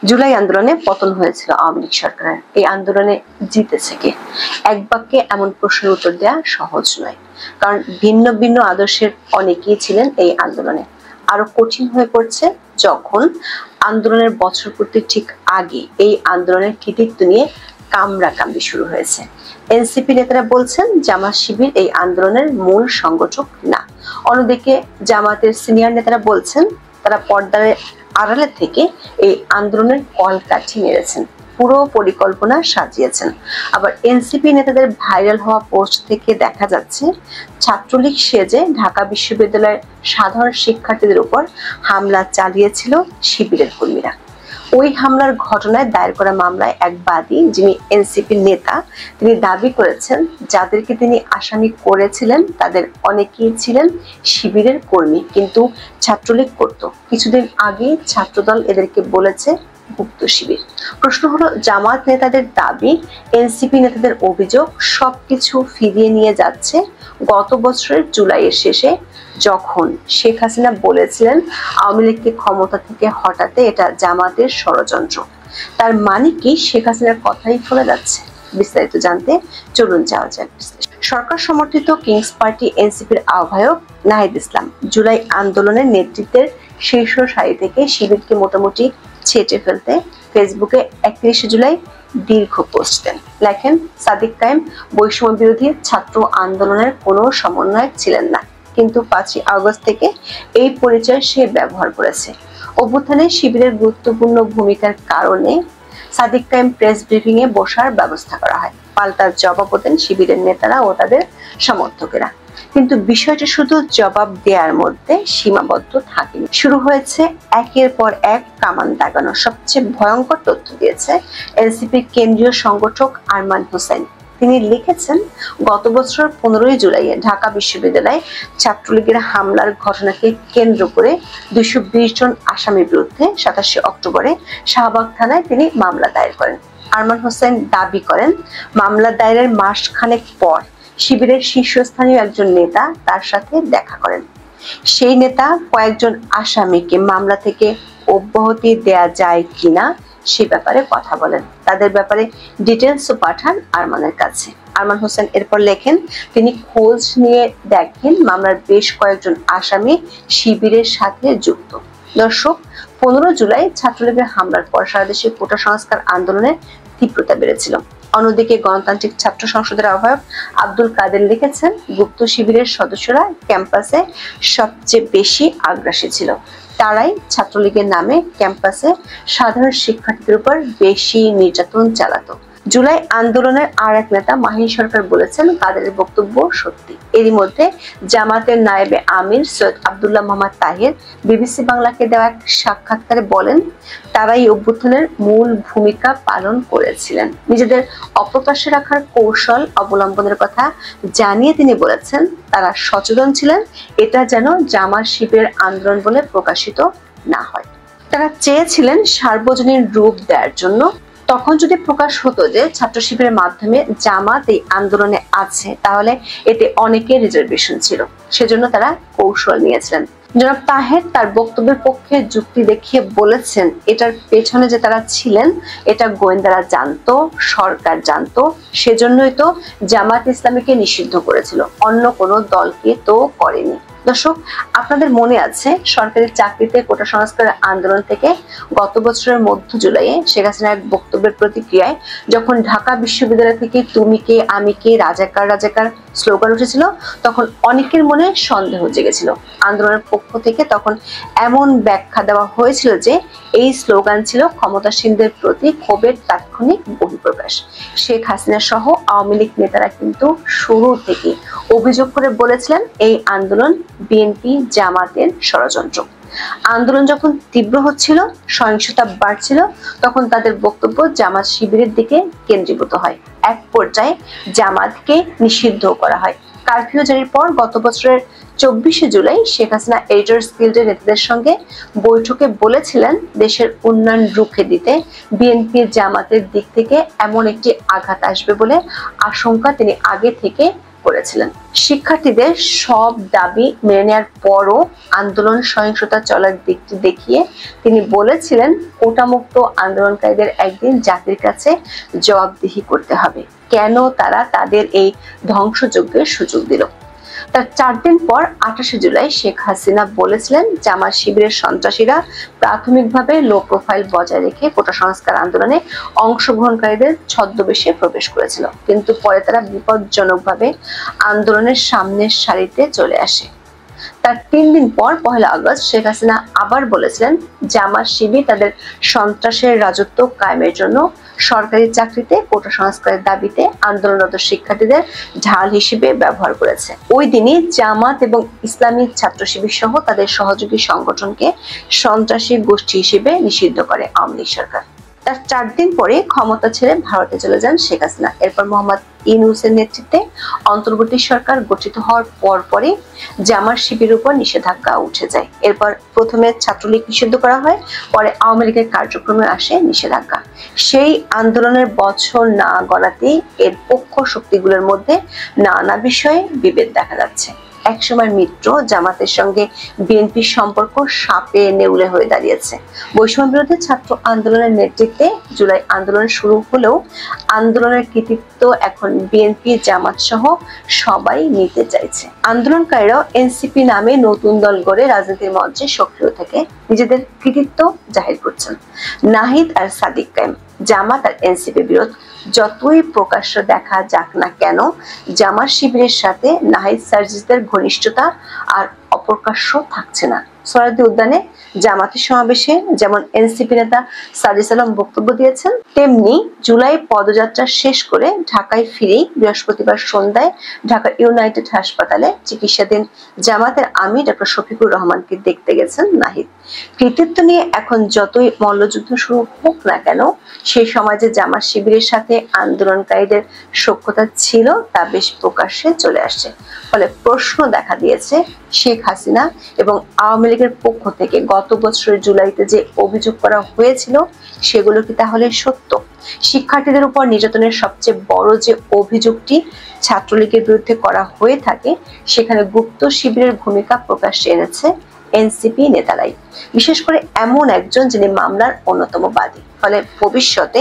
জুলাই আন্দোলনে পতন হয়েছিল আওয়ামী লীগ সরকারের। এই আন্দোলনে জিতেছে কে? এক বাক্যে এমন প্রশ্নের উত্তর দেওয়া সহজ নয়, কারণ ভিন্ন ভিন্ন আদর্শের অনেকেই ছিলেন এই আন্দোলনে। আরো কঠিন হয়ে পড়ছে যখন আন্দোলনের বছর পূর্তির ঠিক আগে এই আন্দোলনের কৃতিত্ব নিয়ে কামড়াকামড়ি শুরু হয়েছে। এনসিপি নেতারা বলছেন জামাত শিবির এই আন্দোলনের মূল সংগঠক না। অন্যদিকে জামাতের সিনিয়র নেতারা বলছেন তারা পর্দার আড়ালে থেকে এই আন্দোলনের কলকাঠি নেড়েছেন, পুরো পরিকল্পনা সাজিয়েছেন। আবার এনসিপি নেতাদের ভাইরাল হওয়া পোস্ট থেকে দেখা যাচ্ছে ছাত্রলীগ সেজে ঢাকা বিশ্ববিদ্যালয়ের সাধারণ শিক্ষার্থীদের উপর হামলা চালিয়েছিল শিবিরের কর্মীরা। ওই হামলার ঘটনায় দায়ের করা মামলায় এক বাদী, যিনি এনসিপি নেতা, তিনি দাবি করেছেন যাদেরকে তিনি আসামি করেছিলেন তাদের অনেকেই ছিলেন শিবিরের কর্মী, কিন্তু ছাত্রলীগ করত। কিছুদিন আগে ছাত্রদল এদেরকে বলেছে গুপ্ত শিবির। প্রশ্ন হলো, জামাত নেতাদের দাবি, এনসিপি নেতাদের অভিযোগ সবকিছু ফিরিয়ে নিয়ে যাচ্ছে গত বছরের জুলাইয়ের শেষে, যখন শেখ হাসিনা বলেছিলেন আওয়ামী লীগকে ক্ষমতা থেকে হটাতে এটা জামাতের ষড়যন্ত্র। তার মানে কি শেখ হাসিনার কথাই ফলে যাচ্ছে? বিস্তারিত জানতে চলুন যাওয়া যাক। সরকার সমর্থিত কিংস পার্টি এনসিপির আহ্বায়ক নাহিদ ইসলাম জুলাই আন্দোলনের নেতৃত্বের শীর্ষ সারি থেকে শিবিরকে মোটামুটি ছেঁটে ফেলতে ফেসবুকে 31 জুলাই দীর্ঘ পোস্ট দেন। লেখেন, সাদিক কায়েম বৈষম্য বিরোধী ছাত্র আন্দোলনের কোনো সমন্বয়ক ছিলেন না, কিন্তু 5 আগস্ট থেকে এই পরিচয় সে ব্যবহার করেছে। অভ্যুত্থানে শিবিরের গুরুত্বপূর্ণ ভূমিকার কারণে সাদিক কায়েম প্রেস ব্রিফিং এ বসার ব্যবস্থা করা হয়। পাল্টার জবাবও দেন শিবিরের নেতারা ও তাদের সমর্থকেরা। কিন্তু বিষয়টি শুধু জবাব দেওয়ার মধ্যে সীমাবদ্ধ থাকেনি। শুরু হয়েছে একের পর এক কামান দাগানো। সবচেয়ে ভয়ঙ্কর তথ্য দিয়েছে এনসিপির কেন্দ্রীয় সংগঠক আরমান হোসেন। তিনি লিখেছেন, গত বছর 15 জুলাই ঢাকা বিশ্ববিদ্যালয়ে ছাত্রলীগের হামলার ঘটনাকে কেন্দ্র করে 220 জন আসামির বিরুদ্ধে 27 অক্টোবরে শাহবাগ থানায় তিনি মামলা দায়ের করেন। আরমান হোসেন দাবি করেন, মামলা দায়েরের মাস খানেক পর শিবিরের শীর্ষস্থানীয় একজন নেতা তার সাথে দেখা করেন। সেই নেতা কয়েকজন আসামিকে মামলা থেকে অব্যাহতি দেয়া যায় কিনা সে ব্যাপারে কথা বলেন। তাদের ব্যাপারে ডিটেলসও পাঠান আরমানের কাছে। আরমান হোসেন এরপর লেখেন, তিনি খোঁজ নিয়ে দেখেন মামলার বেশ কয়েকজন আসামি শিবিরের সাথে যুক্ত। দর্শক, 15 জুলাই ছাত্রলীগের হামলার পর সারা দেশে কোটা সংস্কার আন্দোলনের তীব্রতা বেড়েছিল। অন্যদিকে গণতান্ত্রিক ছাত্র সংসদের আহ্বায়ক আব্দুল কাদের লিখেছেন, গুপ্ত শিবিরের সদস্যরা ক্যাম্পাসে সবচেয়ে বেশি আগ্রাসী ছিল। তারাই ছাত্রলীগের নামে ক্যাম্পাসে সাধারণ শিক্ষার্থীদের উপর বেশি নির্যাতন চালাতো। জুলাই আন্দোলনের আর এক নেতা মাহিন সরকার বলেছেন কাদেরের বক্তব্য সত্যি। এরই মধ্যে জামাতের নায়েবে আমির সৈয়দ আব্দুল্লাহ মোহাম্মদ তাহির বিবিসি বাংলাকে দেওয়া এক সাক্ষাৎকারে বলেন, তারাই অভ্যুত্থানের মূল ভূমিকা পালন করেছিলেন। নিজেদের অপ্রকাশ্যে রাখার কৌশল অবলম্বনের কথা জানিয়ে তিনি বলেছেন, তারা সচেতন ছিলেন এটা যেন জামাত শিবিরের আন্দোলন বলে প্রকাশিত না হয়। তারা চেয়েছিলেন সার্বজনীন রূপ দেওয়ার জন্য। তখন যদি প্রকাশ হতো যে ছাত্র শিবিরের মাধ্যমে জামাত এই আন্দোলনে আছে, তাহলে এতে অনেকের রিজার্ভেশন ছিল, সেজন্য তারা কৌশল নিয়েছিলেন। জনাব তাহের তার বক্তব্যের পক্ষে যুক্তি দেখিয়ে বলেছেন, এটার পেছনে যে তারা ছিলেন এটা গোয়েন্দারা জানতো, সরকার জানতো, সেজন্যই তো জামাত ইসলামীকে নিষিদ্ধ করেছিল, অন্য কোনো দলকে তো করেনি। দর্শক, আপনাদের মনে আছে সরকারি চাকরিতে কোটা সংস্কার আন্দোলন থেকে গত বছরের মধ্য জুলাইয়ে শেখ হাসিনার বক্তব্যের প্রতিক্রিয়ায় যখন ঢাকা বিশ্ববিদ্যালয় থেকে তুমি কে আমি কে রাজাকার রাজাকার স্লোগান উঠেছিল, তখন অনেকের মনে সন্দেহ জেগেছিল। আন্দোলনের পক্ষ থেকে তখন এমন ব্যাখ্যা দেওয়া হয়েছিল যে এই স্লোগান ছিল ক্ষমতাসীনদের প্রতি ক্ষোভের তাৎক্ষণিক বহিঃপ্রকাশ। শেখ হাসিনা সহ আওয়ামী লীগ নেতারা কিন্তু শুরু থেকে অভিযোগ করে বলেছিলেন এই আন্দোলন বিএনপি জামাতের ষড়যন্ত্র। আন্দোলন যখন তীব্র হচ্ছিল, সহিংসতা বাড়ছিল, তখন তাদের বক্তব্য জামাত শিবিরের দিকে কেন্দ্রীভূত হয়। এক পর্যায়ে জামাতকে নিষিদ্ধ করা হয়। কারফিউ জারির পর গত বছরের 24 জুলাই শেখ হাসিনা এডিটর্স গিল্ডের নেতাদের সঙ্গে বৈঠকে বলেছিলেন, দেশের উন্নয়ন রুখে দিতে বিএনপি জামাতের দিক থেকে এমন একটি আঘাত আসবে বলে আশঙ্কা তিনি আগে থেকে করেছিলেন। শিক্ষার্থীদের সব দাবি মেনে নেওয়ার পরও আন্দোলন সহিংসতা চলার দিকটি দেখিয়ে তিনি বলেছিলেন, কোটামুক্ত আন্দোলনকারীদের একদিন জাতির কাছে জবাবদিহি করতে হবে, কেন তারা তাদের এই ধ্বংসযজ্ঞের সুযোগ দিল। তার 4 দিন পর 28শে জুলাই শেখ হাসিনা বলেছিলেন, জামাত শিবিরের সন্ত্রাসীরা প্রাথমিকভাবে লো প্রোফাইল বজায় রেখে কোটা সংস্কার আন্দোলনে অংশগ্রহণকারীদের ছদ্মবেশে প্রবেশ করেছিল, কিন্তু পরে তারা বিপজ্জনকভাবে আন্দোলনের সামনের সারিতে চলে আসে। তার 3 দিন পর 1 আগস্ট শেখ হাসিনা আবার বলেছিলেন, জামাত শিবির তাদের সন্ত্রাসের রাজত্ব কায়েমের জন্য সরকারি চাকরিতে কোটা সংস্কারের দাবিতে আন্দোলনরত শিক্ষার্থীদের ঢাল হিসেবে ব্যবহার করেছে। ওই দিনই জামাত এবং ইসলামী ছাত্র শিবির সহ তাদের সহযোগী সংগঠনকে সন্ত্রাসী গোষ্ঠী হিসেবে নিষিদ্ধ করে আওয়ামী লীগ সরকার। তার 4 দিন পরে ক্ষমতা ছেড়ে ভারতে চলে যান শেখ হাসিনা। এরপর মোহাম্মদ ইউনূসের নেতৃত্বে অন্তর্বর্তী সরকার গঠিত হওয়ার পরপরই জামাত শিবিরের উপর নিষেধাজ্ঞা উঠে যায়। এরপর প্রথমে ছাত্রলীগ নিষিদ্ধ করা হয়, পরে আওয়ামী লীগের কার্যক্রমে আসে নিষেধাজ্ঞা। সেই আন্দোলনের বছর না গড়াতেই এর পক্ষ শক্তিগুলোর মধ্যে নানা বিষয়ে বিভেদ দেখা যাচ্ছে। একসময় মিত্র জামাতের সঙ্গে বিএনপির সম্পর্ক সাপে নেউলে হয়ে দাঁড়িয়েছে। বৈষম্য বিরোধী ছাত্র আন্দোলনের নেতৃত্বে জুলাই আন্দোলন শুরু হলেও আন্দোলনের কৃতিত্ব এখন বিএনপি জামাত সহ সবাই নিতে চাইছে। আন্দোলনকারীরাও এনসিপি নামে নতুন দল গড়ে রাজনীতির মঞ্চে সক্রিয় থেকে নিজেদের কৃতিত্ব জাহির করছেন। নাহিদ আর সাদিক কায়েম, জামাত আর এনসিপি বিরোধ যতই প্রকাশ্য দেখা যাক না কেন, জামাত শিবিরের সাথে নাহিদ সার্জিসদের ঘনিষ্ঠতা আর অপ্রকাশ্য থাকছে না। সোহরাওয়ার্দী উদ্যানে জামাতের সমাবেশে যেমন এনসিপি নেতা সাজিস আলম বক্তব্য দিয়েছেন, তেমনি জুলাই পদযাত্রা শেষ করে ঢাকায় ফিরেই বৃহস্পতিবার সন্ধ্যায় ঢাকা ইউনাইটেড হাসপাতালে চিকিৎসাধীন জামাতের আমির ডক্টর শফিকুর রহমানকে দেখতে গেছেন নাহিদ। কৃতিত্ব নিয়ে এখন যতই মল্লযুদ্ধ শুরু হোক না কেন, সেই সময় যে জামাত শিবিরের সাথে আন্দোলনকারীদের সখ্যতা ছিল তা বেশ প্রকাশ্যে চলে আসছে। ফলে প্রশ্ন দেখা দিয়েছে, শেখ হাসিনা এবং আওয়ামী লীগের পক্ষ থেকে গত বছরের জুলাইতে যে অভিযোগ করা হয়েছিল সেগুলো কি তাহলে সত্য? শিক্ষার্থীদের উপর নির্যাতনের সবচেয়ে বড় যে অভিযোগটি ছাত্রলীগের বিরুদ্ধে করা হয়ে থাকে, সেখানে গুপ্ত শিবিরের ভূমিকা প্রকাশ্যে এনেছে এনসিপি নেতারাই, বিশেষ করে এমন একজন যিনি মামলার অন্যতম বাদী। ফলে ভবিষ্যতে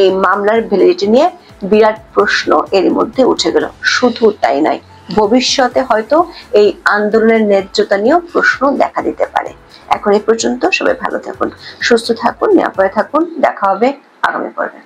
এই মামলার ভ্যালিডিটি নিয়ে বিরাট প্রশ্ন এরই মধ্যে উঠে গেল। শুধু তাই নয়, ভবিষ্যতে হয়তো এই আন্দোলনের ন্যায্যতা নিয়েও প্রশ্ন দেখা দিতে পারে। এখন এই পর্যন্ত, সবাই ভালো থাকুন, সুস্থ থাকুন, নিরাপদে থাকুন। দেখা হবে আগামী পর্বে।